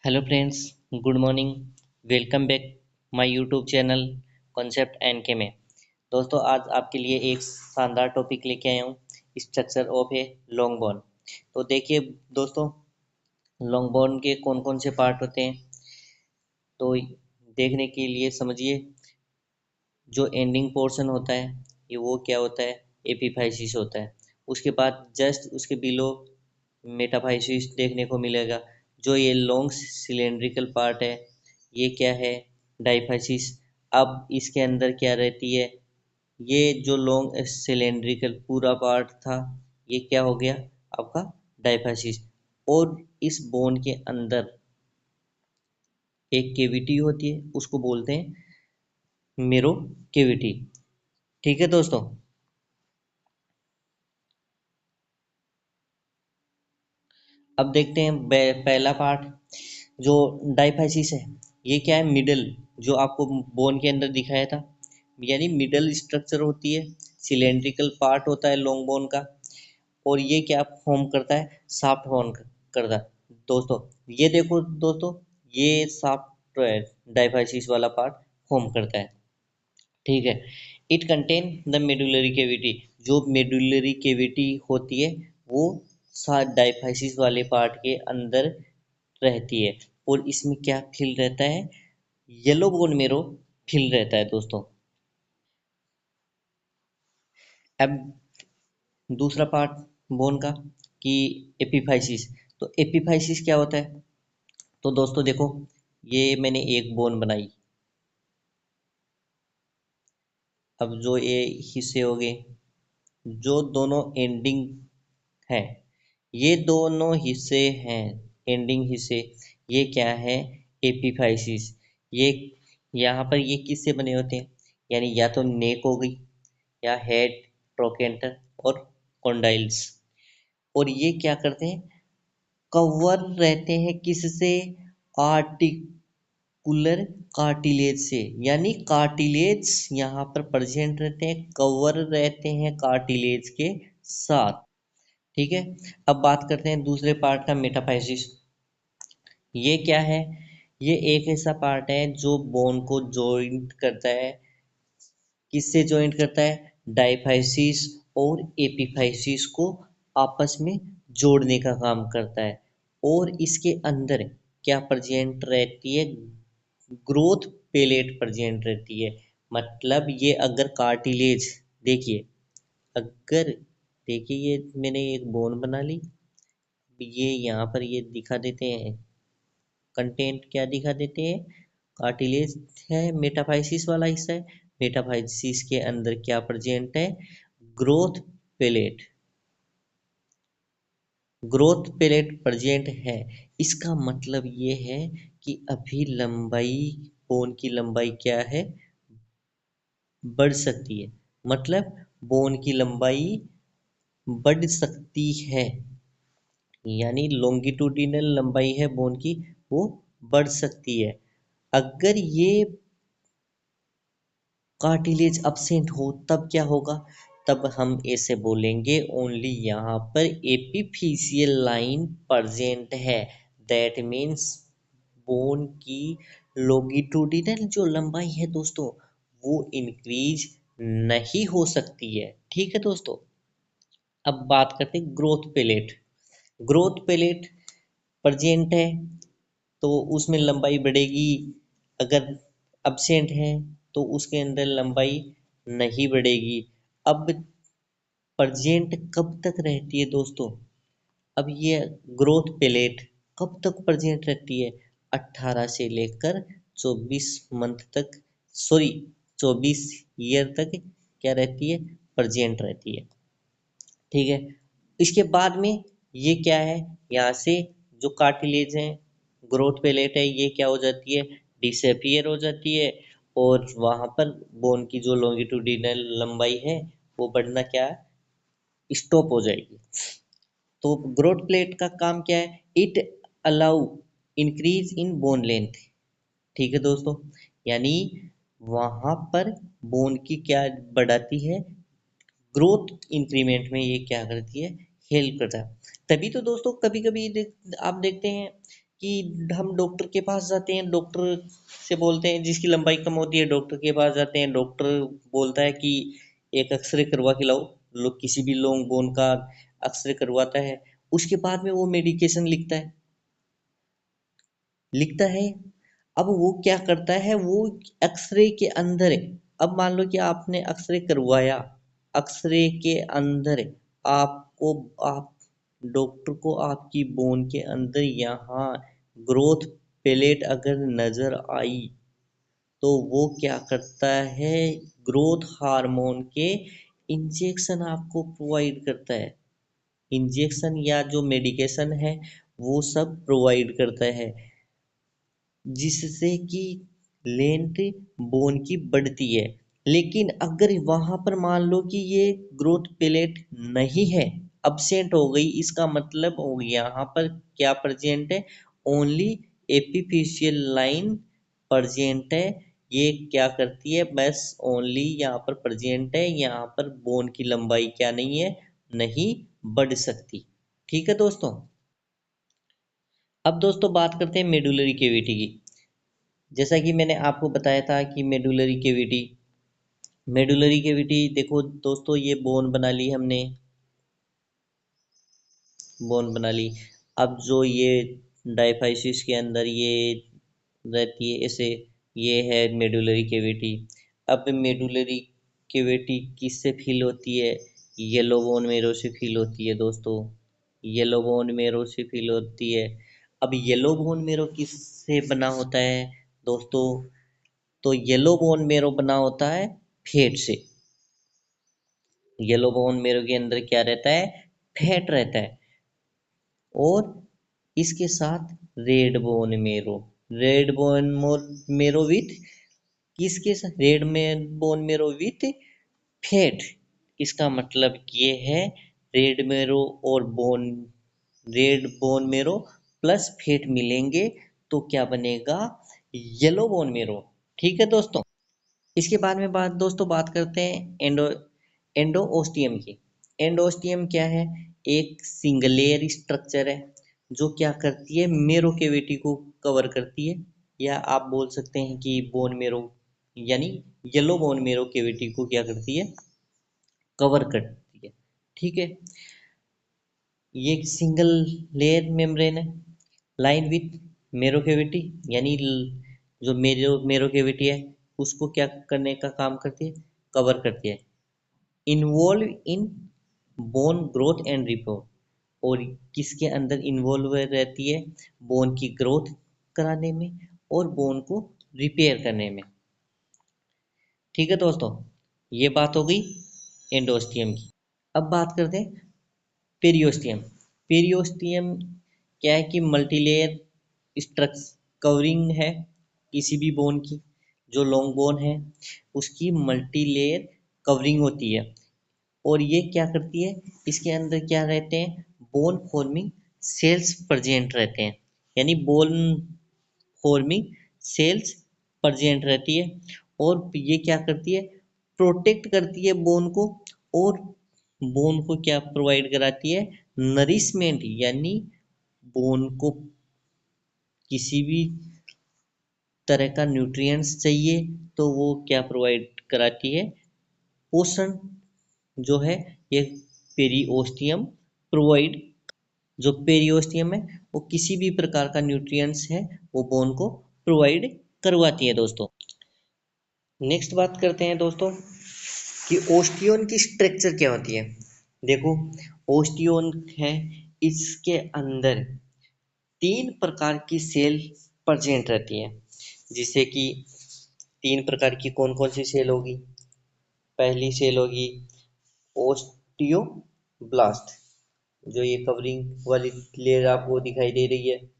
Hello friends, good morning. Welcome back my YouTube channel concept N K में। दोस्तों, आज आपके लिए एक शानदार टॉपिक लेके आया हूँ, structure of a long bone. तो देखिए दोस्तों, लॉन्ग बोन के कौन कौन से पार्ट होते हैं, तो देखने के लिए समझिए। जो एंडिंग पोर्शन होता है ये वो क्या होता है, एपिफाइसिस होता है। उसके बाद जस्ट उसके बिलो मेटाफाइसिस देखने को मिलेगा। जो ये लॉन्ग सिलेंड्रिकल पार्ट है ये क्या है, डाइफाइसिस। अब इसके अंदर क्या रहती है, ये जो लॉन्ग सिलेंड्रिकल पूरा पार्ट था ये क्या हो गया आपका, डाइफाइसिस। और इस बोन के अंदर एक केविटी होती है, उसको बोलते हैं मेरो केविटी। ठीक है दोस्तों। अब देखते हैं पहला पार्ट जो डाइफाइसिस है। ये क्या है, मिडल, जो आपको बोन के अंदर दिखाया था, यानी मिडल स्ट्रक्चर होती है, सिलेंड्रिकल पार्ट होता है लॉन्ग बोन का। और ये क्या फॉर्म करता है, शाफ्ट फॉर्म करता है। दोस्तों ये देखो दोस्तों, ये शाफ्ट डाइफाइसिस वाला पार्ट फॉर्म करता है। ठीक है। It contain the medullary cavity. जो मेडुलरी कैविटी होती है वो सात डाइफाइसिस वाले पार्ट के अंदर रहती है। और इसमें क्या फिल रहता है, येलो बोन मेरो फिल रहता है दोस्तों। अब दूसरा पार्ट बोन का कि एपिफाइसिस। तो एपिफाइसिस क्या होता है, तो दोस्तों देखो, ये मैंने एक बोन बनाई। अब जो ये हिस्से हो गए, जो दोनों एंडिंग है, ये दोनों हिस्से हैं, एंडिंग हिस्से, ये क्या है, एपिफाइसिस। ये यहाँ पर ये किससे बने होते हैं, यानी या तो नेक हो गई, या हेड, ट्रोकेंटर और कॉन्डाइल्स। और ये क्या करते हैं, कवर रहते हैं किससे, आर्टिकुलर कार्टिलेज से। यानी कार्टिलेज यहाँ पर प्रेजेंट रहते हैं, कवर रहते हैं कार्टिलेज के साथ। ठीक है। अब बात करते हैं दूसरे पार्ट का, मेटाफाइसिस। ये क्या है, ये एक ऐसा पार्ट है जो बोन को जॉइंट करता है। किससे जॉइंट करता है, डाइफाइसिस और एपिफाइसिस को आपस में जोड़ने का काम करता है। और इसके अंदर क्या प्रेजेंट रहती है, ग्रोथ पेलेट प्रेजेंट रहती है। मतलब ये अगर कार्टिलेज, देखिए, अगर देखिए ये मैंने एक बोन बना ली, ये यहाँ पर ये दिखा देते हैं, कंटेंट क्या दिखा देते हैं, कार्टिलेज है, मेटाफाइसिस वाला हिस्सा है। मेटाफाइसिस के अंदर क्या प्रेजेंट है, growth pellet, growth pellet present है। इसका मतलब ये है कि अभी लंबाई, बोन की लंबाई क्या है, बढ़ सकती है। मतलब बोन की लंबाई बढ़ सकती है, यानी लॉन्गिट्यूडिनल लंबाई है बोन की, वो बढ़ सकती है। अगर ये कार्टिलेज absent हो तब क्या होगा, तब हम ऐसे बोलेंगे ओनली यहाँ पर एपिफिशियल लाइन प्रेजेंट है। दैट मीन्स बोन की लॉन्गिट्यूडिनल जो लंबाई है दोस्तों, वो इंक्रीज नहीं हो सकती है। ठीक है दोस्तों। अब बात करते हैं growth pellet. Growth pellet present है तो उसमें लंबाई बढ़ेगी। अगर absent है तो उसके अंदर लंबाई नहीं बढ़ेगी। अब प्रेजेंट कब तक रहती है दोस्तों, अब ये ग्रोथ प्लेट कब तक प्रेजेंट रहती है, 18 से लेकर 24 मंथ तक, सॉरी 24 ईयर तक क्या रहती है, प्रेजेंट रहती है। ठीक है। इसके बाद में ये क्या है, यहाँ से जो कार्टिलेज है, ग्रोथ प्लेट है, ये क्या हो जाती है, डिसअपियर हो जाती है। और वहाँ पर बोन की जो लॉन्गिट्यूडिनल लंबाई है वो बढ़ना क्या स्टॉप हो जाएगी। तो ग्रोथ प्लेट का काम क्या है, it allow increase in bond length. ठीक है दोस्तों। यानी वहाँ पर बोन की क्या बढ़ाती है, ग्रोथ इंक्रीमेंट में ये क्या करती है, हेल्प करता है। तभी तो दोस्तों कभी कभी आप देखते हैं कि हम डॉक्टर के पास जाते हैं, डॉक्टर से बोलते हैं, जिसकी लंबाई कम होती है डॉक्टर के पास जाते हैं, डॉक्टर बोलता है कि एक एक्सरे करवा के लाओ, लोग किसी भी लॉन्ग बोन का एक्सरे करवाता है, उसके बाद में वो मेडिकेशन लिखता है। अब वो क्या करता है, वो एक्सरे के अंदर, अब मान लो कि आपने एक्सरे करवाया, एक्सरे के अंदर आपको, आप डॉक्टर को आपकी बोन के अंदर यहाँ ग्रोथ प्लेट अगर नजर आई, तो वो क्या करता है, ग्रोथ हार्मोन के इंजेक्शन आपको प्रोवाइड करता है। इंजेक्शन या जो मेडिकेशन है वो सब प्रोवाइड करता है, जिससे कि लेंथ बोन की बढ़ती है। लेकिन अगर वहां पर मान लो कि ये ग्रोथ प्लेट नहीं है, absent हो गई, इसका मतलब हो गया यहाँ पर क्या प्रेजेंट है, ओनली एपिफिशियल लाइन प्रेजेंट है। ये क्या करती है, बस ओनली यहाँ पर प्रेजेंट है, यहाँ पर बोन की लंबाई क्या नहीं है, नहीं बढ़ सकती। ठीक है दोस्तों। अब दोस्तों बात करते हैं मेडुलरी कैविटी की। जैसा कि मैंने आपको बताया था कि मेडुलरी कैविटी देखो दोस्तों, ये बोन बना ली हमने, बोन बना ली। अब जो ये डायफाइसिस के अंदर ये रहती है ऐसे, ये है मेडुलरी कैविटी। अब मेडुलरी कैविटी किससे फील होती है, येलो बोन मेरो से फील होती है दोस्तों, येलो बोन मेरो से फील होती है। अब येलो बोन मेरो किससे बना होता है दोस्तों, तो येलो बोन मेरो बना होता है फैट से। येलो बोन मेरो के अंदर क्या रहता है, फैट रहता है। और इसके साथ red bone marrow, red bone marrow with, किसके साथ, रेड में बोन मेरो विथ फैट। इसका मतलब ये है, रेड मेरो और bone, red bone marrow plus fat मिलेंगे तो क्या बनेगा, येलो बोन मेरो। ठीक है दोस्तों। इसके बाद में दोस्तों बात करते हैं एंडोओस्टियम की। एंडोस्टियम क्या है, एक सिंगल लेयर स्ट्रक्चर है जो क्या करती है, मेरो कैविटी को कवर करती है, या आप बोल सकते हैं कि बोन मेरो, यानी येलो बोन मेरो कैविटी को क्या करती है, कवर करती है। ठीक है। ये एक सिंगल लेयर मेम्ब्रेन है, लाइन विथ मेरो कैविटी, यानी जो मेरो कैविटी है उसको क्या करने का काम करती है, कवर करती है। Involve in bone growth and repair, और किसके अंदर इन्वॉल्व रहती है, बोन की ग्रोथ कराने में और बोन को रिपेयर करने में। ठीक है दोस्तों, ये बात हो गई एंडोस्टियम की। अब बात करते हैं पेरियोस्टियम। पेरियोस्टियम क्या है कि मल्टीलेयर स्ट्रक्चर कवरिंग है किसी भी बोन की, जो लॉन्ग बोन है उसकी मल्टीलेयर कवरिंग होती है। और ये क्या करती है, इसके अंदर क्या रहते हैं, बोन फॉर्मिंग सेल्स प्रेजेंट रहते हैं, यानी बोन फॉर्मिंग सेल्स प्रेजेंट रहती है। और ये क्या करती है, प्रोटेक्ट करती है बोन को, और बोन को क्या प्रोवाइड कराती है, नरिशमेंट, यानी बोन को किसी भी तरह का न्यूट्रिएंट्स चाहिए तो वो क्या प्रोवाइड कराती है, पोषण जो है ये पेरिओस्टियम प्रोवाइड, जो पेरिओस्टियम है वो किसी भी प्रकार का न्यूट्रिएंट्स है वो बोन को प्रोवाइड करवाती है दोस्तों। नेक्स्ट बात करते हैं दोस्तों कि ओस्टियोन की स्ट्रक्चर क्या होती है। देखो, ओस्टियोन है, इसके अंदर तीन प्रकार की सेल प्रेजेंट रहती है, जिससे कि तीन प्रकार की कौन कौन सी सेल होगी, पहली सेल होगी ओस्टियोब्लास्ट, जो ये कवरिंग वाली लेयर आपको दिखाई दे रही है,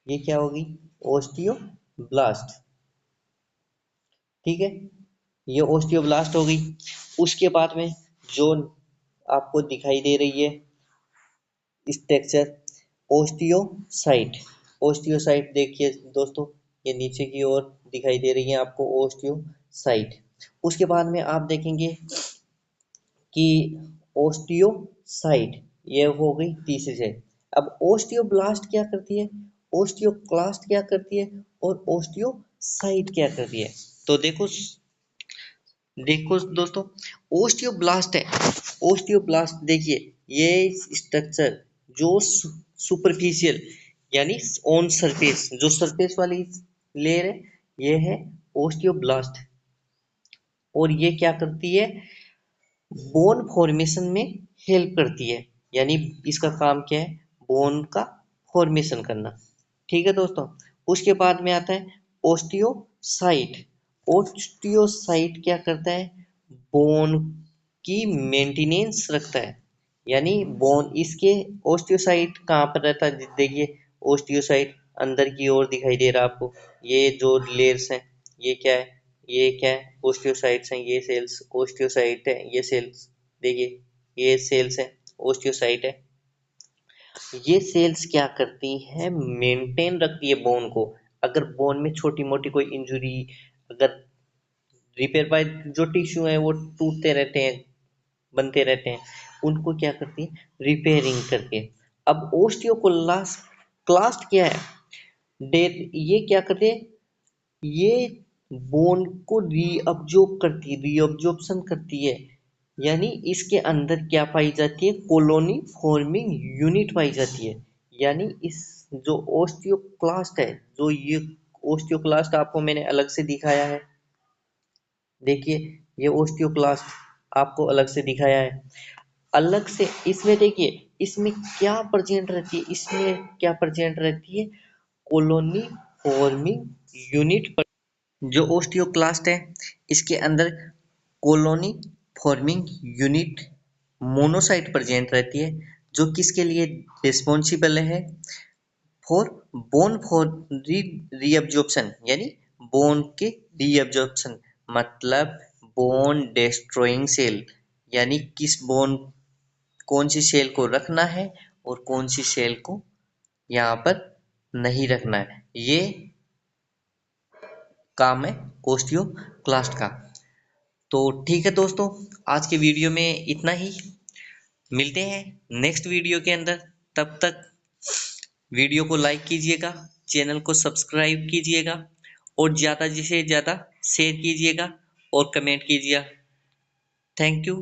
ये क्या होगी, ओस्टियोब्लास्ट। ठीक है, ये ओस्टियोब्लास्ट हो गई। उसके बाद में जो आपको दिखाई दे रही है स्ट्रक्चर, ओस्टियोसाइट। ओस्टियोसाइट देखिए दोस्तों, ये नीचे की ओर दिखाई दे रही है आपको ओस्टियोसाइट। उसके बाद में आप देखेंगे कि ओस्टियोसाइट, ये हो गई तीसरी सेल। अब ओस्टियोब्लास्ट क्या करती है, ओस्टियोक्लास्ट क्या करती है और ओस्टियोसाइट क्या करती है। तो देखो देखो दोस्तों, ओस्टियोब्लास्ट है, ओस्टियोब्लास्ट देखिए ये स्ट्रक्चर जो सुपरफिशियल यानी ऑन सरफेस, जो सरफेस वाली लेयर है ये है ओस्टियोब्लास्ट। और ये क्या करती है, बोन फॉर्मेशन में हेल्प करती है, यानी इसका काम क्या है, बोन का फॉर्मेशन करना। ठीक है दोस्तों। उसके बाद में आता है ओस्टियोसाइट। ओस्टियोसाइट क्या करता है, बोन की मेंटेनेंस रखता है, यानी बोन इसके, ओस्टियोसाइट कहाँ पर रहता है, देखिए ओस्टियोसाइट अंदर की ओर दिखाई दे रहा है आपको, ये जो लेयर्स हैं ये क्या है, ये क्या है, ओस्टियोसाइट्स हैं, ये सेल्स ओस्टियोसाइट है, ये सेल्स देखिए ये सेल्स है, ओस्टियोसाइट है। ये सेल्स क्या करती हैं, मेंटेन रखती है बोन को। अगर बोन में छोटी मोटी कोई इंजुरी, अगर रिपेयर बाय, जो टिश्यू है वो टूटते रहते हैं, बनते रहते हैं, उनको क्या करती है, रिपेयरिंग करके। अब ओस्टियोक्लास्ट, क्लास्ट क्या है, डेथ, ये क्या करते हैं, ये बोन को रीअब्जॉर्ब करती है, रीअब्जॉर्प्शन करती है, यानी इसके अंदर क्या पाई जाती है, कॉलोनी फॉर्मिंग यूनिट पाई जाती है। यानी इस जो ओस्टियोक्लास्ट है, जो ये ओस्टियोक्लास्ट आपको मैंने अलग से दिखाया है, देखिए ये ओस्टियोक्लास्ट आपको अलग से दिखाया है, अलग से इसमें देखिए इसमें क्या प्रेजेंट रहती है, इसमें क्या प्रेजेंट रहती है, कॉलोनी फॉर्मिंग यूनिट। जो ओस्टियोक्लास्ट है इसके अंदर colony forming unit monocyte present रहती है, जो किसके लिए रिस्पॉन्सिबल है, फॉर बोन फॉर रीअब्जॉर्प्शन, यानी बोन के रीअब्जॉर्प्शन, मतलब बोन डिस्ट्रॉइंग सेल, यानी किस बोन, कौन सी सेल को रखना है और कौन सी सेल को यहाँ पर नहीं रखना है, ये काम है ओस्टियोक्लास्ट का। तो ठीक है दोस्तों, आज के वीडियो में इतना ही, मिलते हैं नेक्स्ट वीडियो के अंदर। तब तक वीडियो को लाइक कीजिएगा, चैनल को सब्सक्राइब कीजिएगा और ज़्यादा से ज़्यादा शेयर कीजिएगा और कमेंट कीजिएगा। Thank you.